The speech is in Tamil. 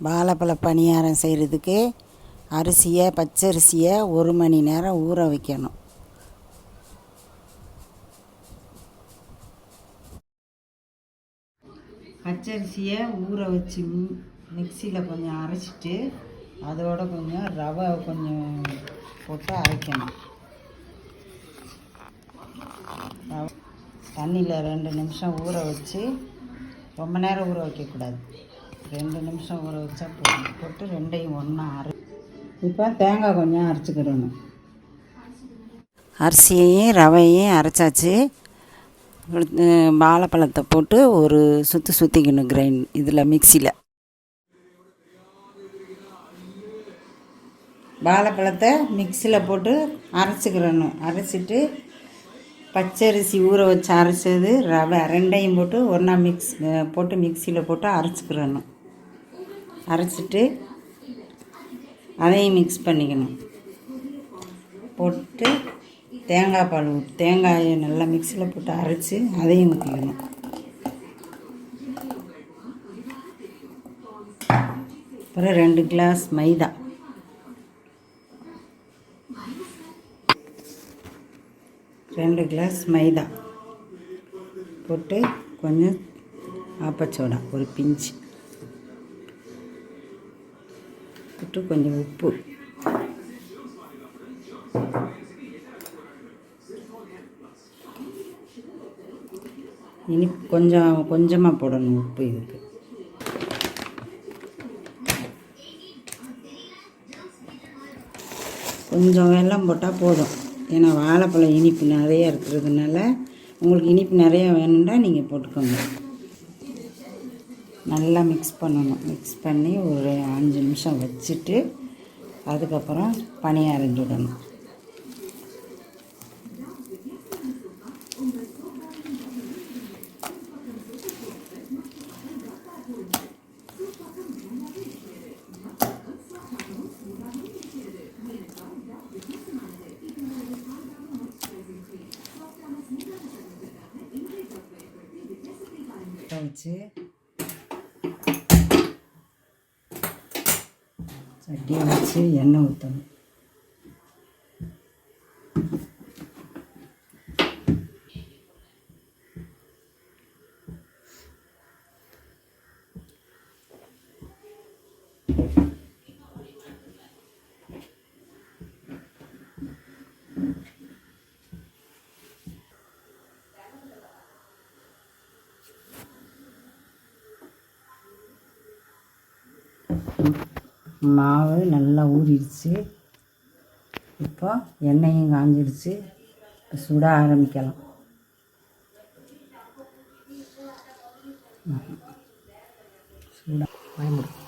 வாழைப்பழ பணியாரம் செய்கிறதுக்கு பச்சரிசியை 1 மணி நேரம் ஊற வைக்கணும். பச்சரிசியை ஊற வச்சு மிக்சியில் கொஞ்சம் அரைச்சிட்டு அதோட கொஞ்சம் ரவை கொஞ்சம் போட்டு அரைக்கணும். தண்ணியில் 2 நிமிஷம் ஊற வச்சு, ரொம்ப நேரம் ஊற வைக்கக்கூடாது, 2 நிமிஷம் ஊற வச்சா போட்டு ரெண்டையும் ஒன்றா இப்போ தேங்காய் கொஞ்சம் அரைச்சிக்கிடணும். அரிசியையும் ரவையும் அரைச்சாச்சு. வாழைப்பழத்தை போட்டு ஒரு சுற்றிக்கணும் இதில் மிக்சியில். வாழைப்பழத்தை மிக்சியில் போட்டு அரைச்சிக்கிடணும். அரைச்சிட்டு பச்சரிசி ஊற வச்சு அரைச்சது, ரவை ரெண்டையும் போட்டு ஒன்றா போட்டு மிக்சியில் போட்டு அரைச்சிக்கிடணும். அரைச்சிட்டு அதையும் மிக்ஸ் பண்ணிக்கணும். போட்டு தேங்காய் பால் தேங்காயை நல்லா மிக்சியில் போட்டு அரைச்சி அதையும் ஊற்றிக்கணும். அப்புறம் 2 கிளாஸ் மைதா, 2 கிளாஸ் மைதா போட்டு கொஞ்சம் ஆப்பச்சோடா ஒரு பிஞ்சு போட்டு கொஞ்சம் உப்பு, கொஞ்சமாக போடணும் உப்பு. இதுக்கு கொஞ்சம் வெல்லம் போட்டால் போதும். ஏன்னா வாழைப்பழம் இனிப்பு நிறைய இருக்கிறதுனால உங்களுக்கு இனிப்பு நிறையா வேணும்னா நீங்கள் போட்டுக்கோங்க. நல்லா மிக்ஸ் பண்ணணும். மிக்ஸ் பண்ணி ஒரு 5 நிமிஷம் வச்சுட்டு அதுக்கப்புறம் பணியாரம் சுடணும். வச்சு சட்டியை வச்சு எண்ணெய் ஊற்றணும். மாவு நல்லா ஊறிடுச்சு. இப்போ எண்ணெயும் காஞ்சிடுச்சு. சுட ஆரம்பிக்கலாம். சுட பயன்படும்.